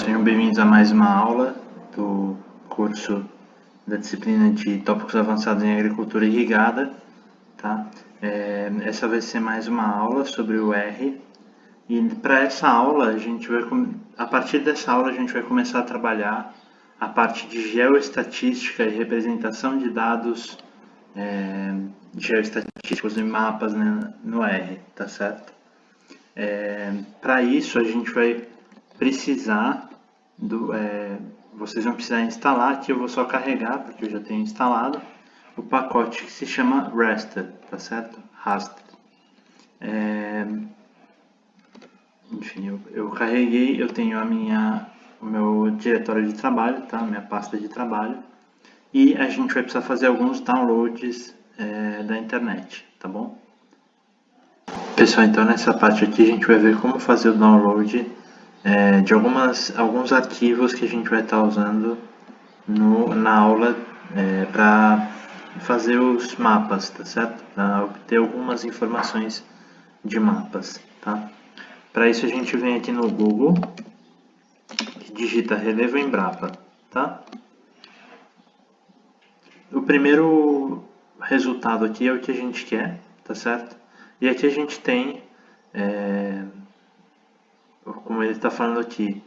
sejam bem-vindos a mais uma aula do curso da disciplina de Tópicos Avançados em Agricultura Irrigada, tá? Essa vai ser mais uma aula sobre o R, e para essa aula a partir dessa aula a gente vai começar a trabalhar a parte de geoestatística e representação de dados geoestatísticos e mapas, né, no R, tá certo? Para isso a gente vai precisar vocês vão precisar instalar, aqui eu vou só carregar porque eu já tenho instalado o pacote que se chama raster, tá certo? Raster. Enfim, eu carreguei, eu tenho o meu diretório de trabalho, tá? Minha pasta de trabalho, e a gente vai precisar fazer alguns downloads da internet, tá bom? Pessoal, então nessa parte aqui a gente vai ver como fazer o download de alguns arquivos que a gente vai estar usando na aula para fazer os mapas, tá certo? Para obter algumas informações de mapas, tá? Para isso a gente vem aqui no Google e digita Relevo Embrapa, tá? O primeiro resultado aqui é o que a gente quer, tá certo? E aqui a gente tem, como ele está falando aqui,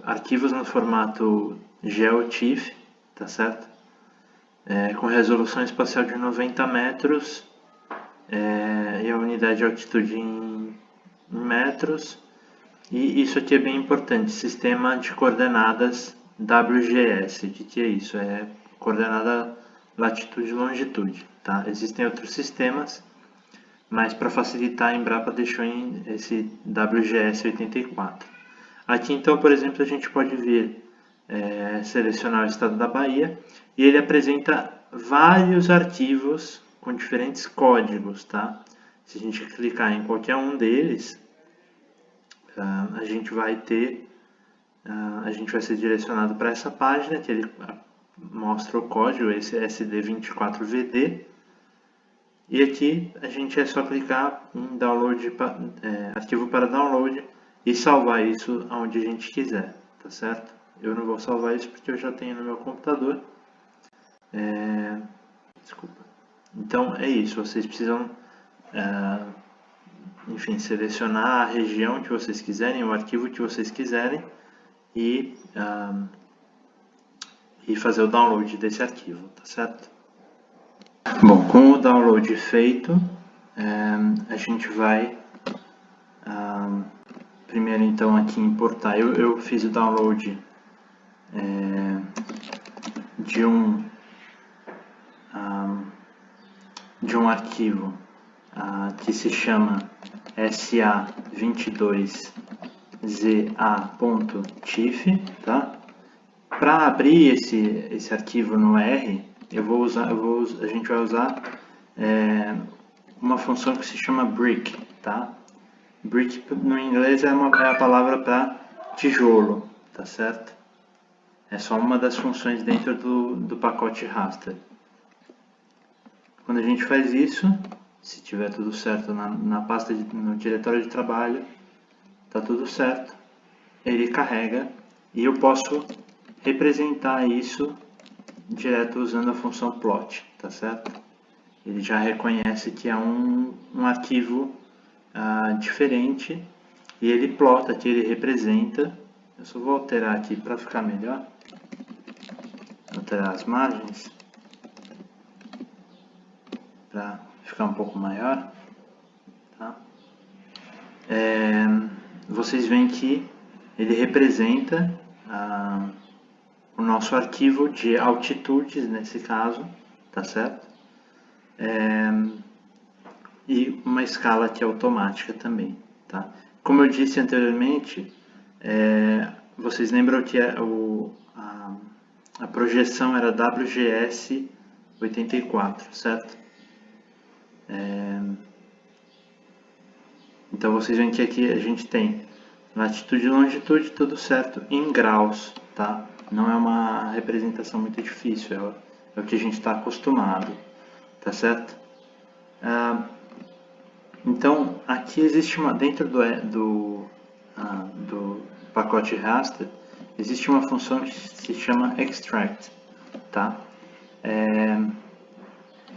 arquivos no formato GeoTIFF, tá certo? Com resolução espacial de 90 metros e a unidade de altitude em metros. E isso aqui é bem importante, sistema de coordenadas WGS. O que é isso? É coordenada latitude e longitude, tá? Existem outros sistemas, mas para facilitar a Embrapa deixou em esse WGS 84. Aqui então, por exemplo, a gente pode vir selecionar o estado da Bahia e ele apresenta vários arquivos com diferentes códigos, tá? Se a gente clicar em qualquer um deles, a gente vai ser direcionado para essa página que ele mostra o código, esse SD24VD, e aqui a gente é só clicar em download, arquivo para download, e salvar isso aonde a gente quiser, tá certo? Eu não vou salvar isso porque eu já tenho no meu computador. Desculpa. Então é isso, vocês precisam enfim, selecionar a região que vocês quiserem, o arquivo que vocês quiserem e fazer o download desse arquivo, tá certo? Bom, com o download feito, a gente vai primeiro então aqui importar. Eu fiz o download de um arquivo que se chama sa22za.tif, tá? Para abrir esse arquivo no R, a gente vai usar uma função que se chama brick, tá? Brick no inglês é a palavra para tijolo, tá certo? É só uma das funções dentro do pacote raster. Quando a gente faz isso, se tiver tudo certo na pasta, no diretório de trabalho, tá tudo certo, ele carrega e eu posso representar isso direto usando a função plot, tá certo? Ele já reconhece que é um arquivo diferente e ele plota, que ele representa. Eu só vou alterar aqui para ficar melhor, alterar as margens para ficar um pouco maior, tá? Vocês veem que ele representa o nosso arquivo de altitudes nesse caso, tá certo? E uma escala aqui automática também, tá? Como eu disse anteriormente, vocês lembram que a projeção era WGS 84, certo? Então vocês veem que aqui a gente tem latitude e longitude, tudo certo, em graus, tá? Não é uma representação muito difícil, é o que a gente está acostumado, tá certo? Então aqui existe dentro do pacote raster, existe uma função que se chama extract, tá?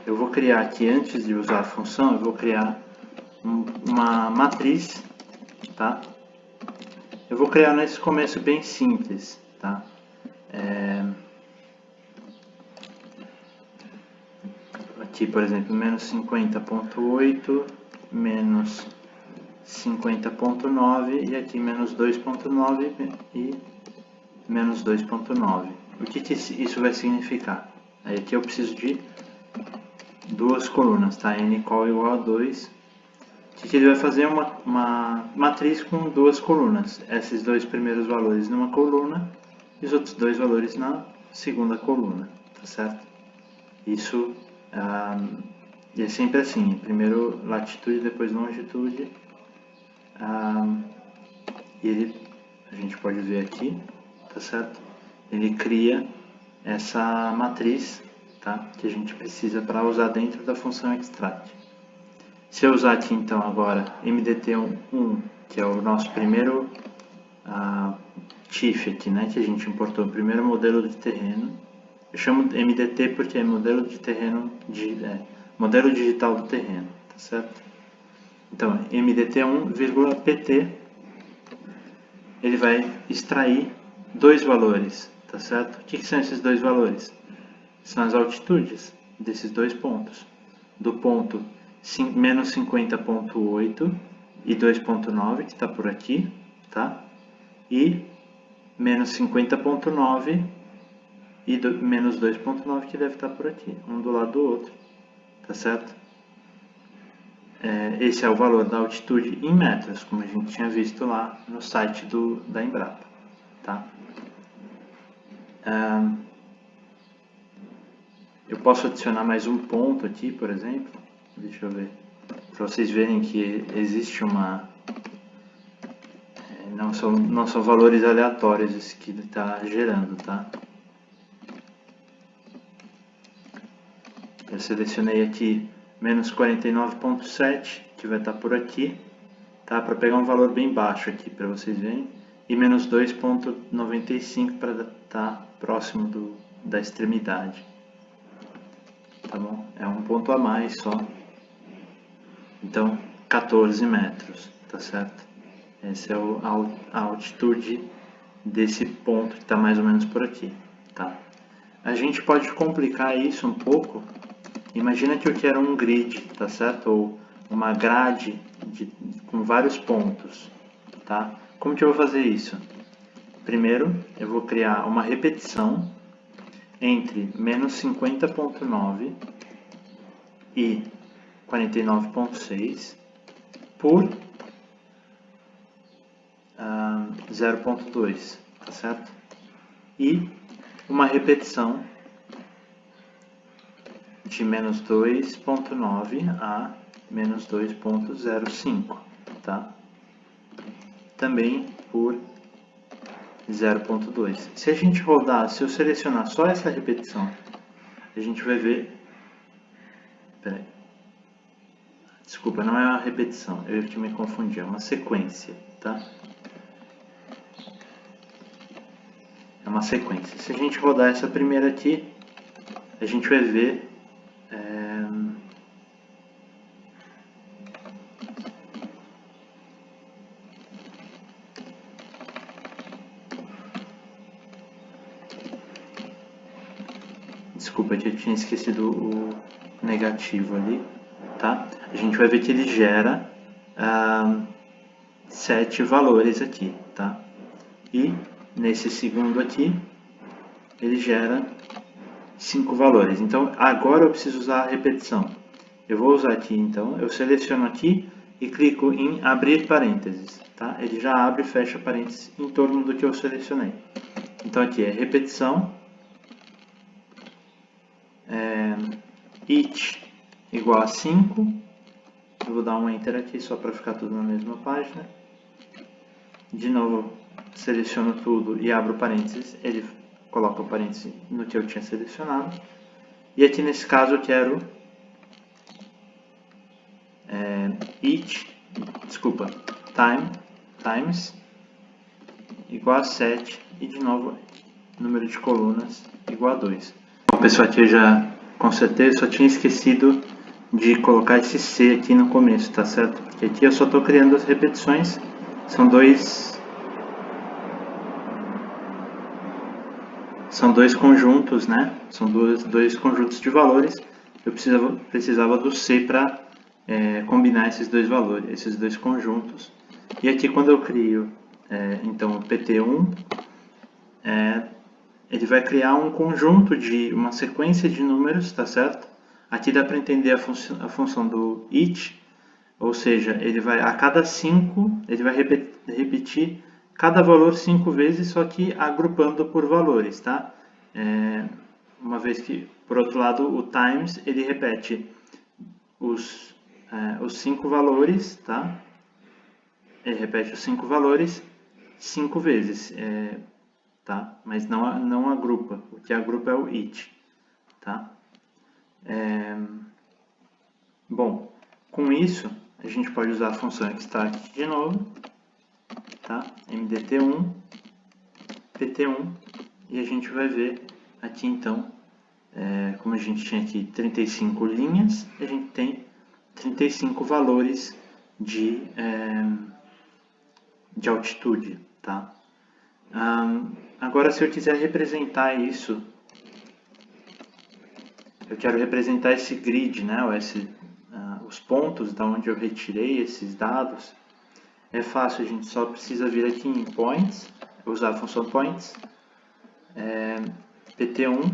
Eu vou criar aqui, antes de usar a função, eu vou criar uma matriz, tá? Eu vou criar nesse começo bem simples, tá? Aqui, por exemplo, menos 50.8, menos 50.9 e aqui menos 2.9 e menos 2.9. O que isso vai significar? Aí aqui eu preciso de duas colunas, tá? Ncol igual a 2. O que ele vai fazer? Uma matriz com duas colunas. Esses dois primeiros valores numa coluna e os outros dois valores na segunda coluna, tá certo? Isso é sempre assim, primeiro latitude, depois longitude. E a gente pode ver aqui, tá certo? Ele cria essa matriz, tá? Que a gente precisa para usar dentro da função extract. Se eu usar aqui então agora MDT1, que é o nosso primeiro TIFF aqui, né? Que a gente importou, o primeiro modelo de terreno. Eu chamo MDT porque é modelo de terreno, modelo digital do terreno, tá certo? Então, MDT1,pt, ele vai extrair dois valores, tá certo? O que são esses dois valores? São as altitudes desses dois pontos. Do ponto menos 50.8 e 2.9, que está por aqui, tá? E menos 50.9 e menos 2.9, que deve estar por aqui, um do lado do outro, tá certo? Esse é o valor da altitude em metros, como a gente tinha visto lá no site da Embrapa, tá? Eu posso adicionar mais um ponto aqui, por exemplo, deixa eu ver, para vocês verem que existe uma... Não são valores aleatórios isso que ele está gerando, tá? Eu selecionei aqui menos 49.7, que vai estar por aqui, tá? Para pegar um valor bem baixo aqui, para vocês verem, e menos 2.95 para estar próximo da extremidade, tá bom? É um ponto a mais só, então 14 metros, tá certo? Essa é a altitude desse ponto que está mais ou menos por aqui, tá? A gente pode complicar isso um pouco. Imagina que eu quero um grid, tá certo? Ou uma grade com vários pontos, tá? Como que eu vou fazer isso? Primeiro, eu vou criar uma repetição entre menos 50.9 e 49.6 por 0.2, tá certo? E uma repetição de menos 2.9 a menos 2.05, tá? Também por 0.2. Se a gente rodar, se eu selecionar só essa repetição, a gente vai ver... Peraí. Desculpa, não é uma repetição, eu que me confundi, é uma sequência, tá? É uma sequência. Se a gente rodar essa primeira aqui, a gente vai ver... Desculpa, que eu tinha esquecido o negativo ali, tá? A gente vai ver que ele gera 7 valores aqui, tá? E nesse segundo aqui, ele gera 5 valores. Então, agora eu preciso usar a repetição. Eu vou usar aqui, então, eu seleciono aqui e clico em abrir parênteses, tá? Ele já abre e fecha parênteses em torno do que eu selecionei. Então, aqui é repetição, each igual a 5. Eu vou dar um enter aqui só para ficar tudo na mesma página. De novo, seleciono tudo e abro parênteses. Ele coloca o parênteses no que eu tinha selecionado. E aqui nesse caso eu quero times igual a 7 e de novo número de colunas igual a 2. Bom, pessoal, aqui eu já consertei, só tinha esquecido de colocar esse C aqui no começo, tá certo? Porque aqui eu só estou criando as repetições, são dois conjuntos, né? São dois conjuntos de valores. Eu precisava do C para combinar esses dois valores, esses dois conjuntos. E aqui quando eu crio então o PT1, ele vai criar um conjunto de uma sequência de números, tá certo? Aqui dá para entender a função do each, ou seja, ele vai a cada 5, ele vai repetir cada valor 5 vezes, só que agrupando por valores, tá? Uma vez que, por outro lado, o times, ele repete os 5 valores, tá? Ele repete os 5 valores 5 vezes, tá? Mas não agrupa, o que agrupa é o each, tá? Bom, com isso, a gente pode usar a função extract de novo, tá? MDT1, PT1, e a gente vai ver aqui então, como a gente tinha aqui 35 linhas, a gente tem 35 valores de altitude, tá? Agora, se eu quiser representar isso, eu quero representar esse grid, né? Ou os pontos da onde eu retirei esses dados. É fácil, a gente só precisa vir aqui em points, usar a função points, PT1,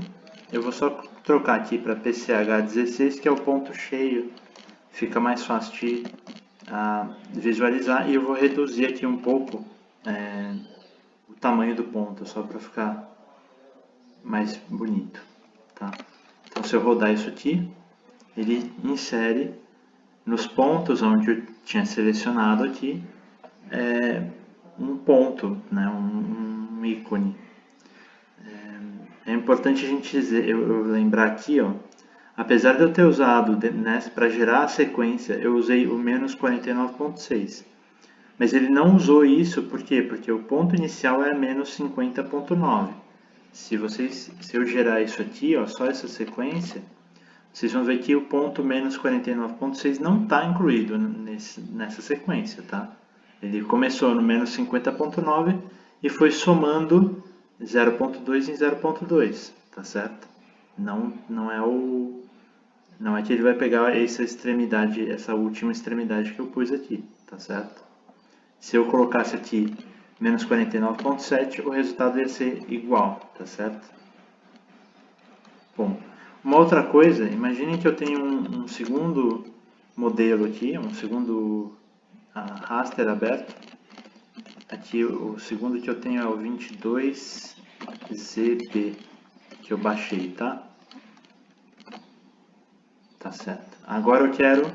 eu vou só trocar aqui para PCH16, que é o ponto cheio, fica mais fácil de visualizar, e eu vou reduzir aqui um pouco o tamanho do ponto, só para ficar mais bonito, tá? Então, se eu rodar isso aqui, ele insere nos pontos onde eu tinha selecionado aqui um ponto, né, um ícone. É importante a gente eu lembrar aqui, ó, apesar de eu ter usado para gerar a sequência, eu usei o menos 49.6. Mas ele não usou isso, por quê? Porque o ponto inicial é menos 50.9. Se eu gerar isso aqui, ó, só essa sequência, vocês vão ver que o ponto menos 49.6 não está incluído nessa sequência, tá? Ele começou no menos 50.9 e foi somando 0.2 em 0.2, tá certo? Não é que ele vai pegar essa última extremidade que eu pus aqui, tá certo? Se eu colocasse aqui menos 49.7, o resultado ia ser igual, tá certo? Bom, uma outra coisa, imaginem que eu tenho um segundo modelo aqui, um segundo raster aberto. Aqui o segundo que eu tenho é o 22ZB, que eu baixei, tá? Tá certo. Agora eu quero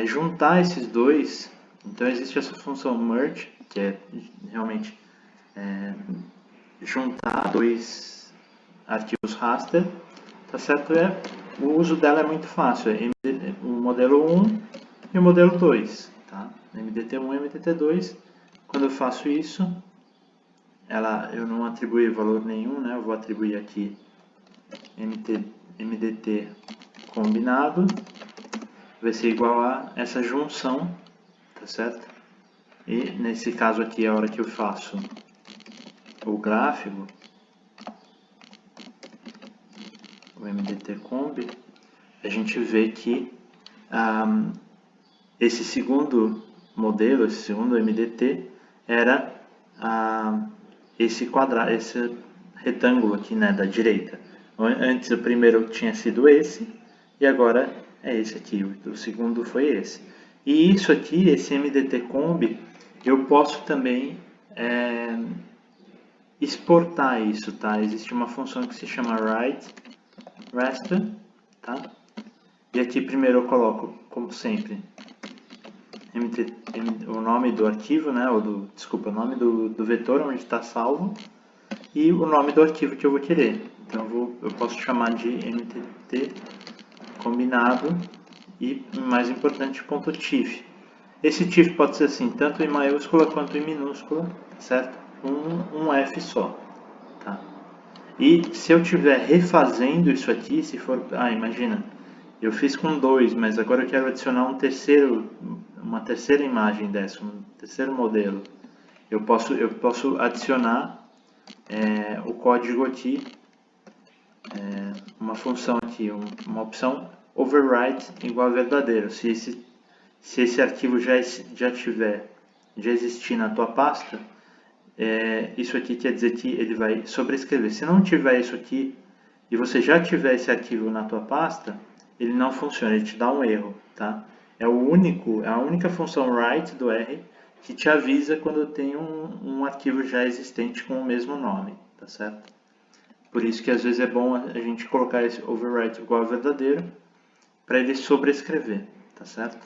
juntar esses dois. Então existe essa função merge, que é realmente juntar dois arquivos raster, tá certo? O uso dela é muito fácil, o modelo 1 e o modelo 2, tá? MDT1 e MDT2. Quando eu faço isso, eu não atribuí valor nenhum, né? Eu vou atribuir aqui MDT combinado, vai ser igual a essa junção, tá certo? E nesse caso aqui, a hora que eu faço o gráfico, o MDT combi, a gente vê que esse segundo modelo, esse segundo MDT, era esse retângulo aqui, né, da direita. Antes o primeiro tinha sido esse, e agora é esse aqui, o segundo foi esse. E isso aqui, esse MDT combi, eu posso também exportar isso, tá? Existe uma função que se chama write raster, tá? E aqui primeiro eu coloco, como sempre, o nome do arquivo, né? O nome do vetor onde está salvo e o nome do arquivo que eu vou querer. Então eu posso chamar de MDT combinado e, mais importante, .tif. Esse tif pode ser assim, tanto em maiúscula quanto em minúscula. certo? Um F só, tá? E se eu estiver refazendo isso aqui, se for, imagina, eu fiz com 2, mas agora eu quero adicionar uma terceira imagem dessa, um terceiro modelo. Eu posso adicionar o código aqui, uma função aqui, uma opção overwrite igual a verdadeiro. Se esse arquivo já existir na tua pasta, isso aqui quer dizer que ele vai sobrescrever. Se não tiver isso aqui e você já tiver esse arquivo na tua pasta, ele não funciona, ele te dá um erro, tá? É a única função write do R que te avisa quando tem um arquivo já existente com o mesmo nome, tá certo? Por isso que às vezes é bom a gente colocar esse overwrite igual a verdadeiro para ele sobrescrever, tá certo?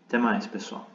Até mais, pessoal.